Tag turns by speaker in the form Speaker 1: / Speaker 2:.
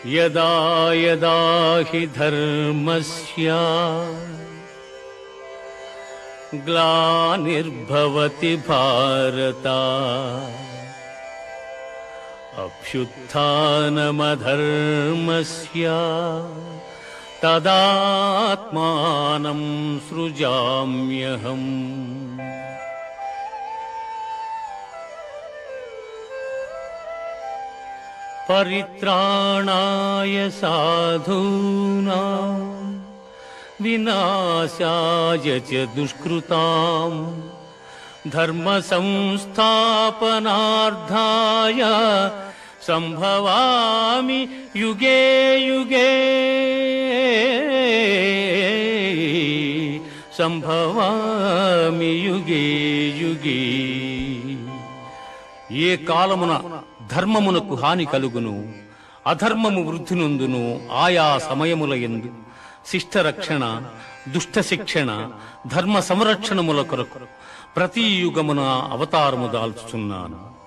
Speaker 1: యదా యదా హి ధర్మస్య గ్లానిర్భవతి భారత అభ్యుత్థానమధర్మస్య తదాత్మానం సృజామ్యహం. పరిత్రాణాయ సాధూనాం వినాశాయ చ దుష్కృతాం ధర్మ సంస్థాపనార్థాయ సంభవామి యుగే యుగే సంభవామి యుగే యుగే. ఏ కాలమున ధర్మమునకు హాని కలుగును, అధర్మము వృద్ధి నొందును, ఆయా సమయముల యందు శిష్ట రక్షణ, దుష్ట శిక్షణ, ధర్మ సంరక్షణముల కొరకు ప్రతి యుగమున అవతారము దాల్చుచున్నాను.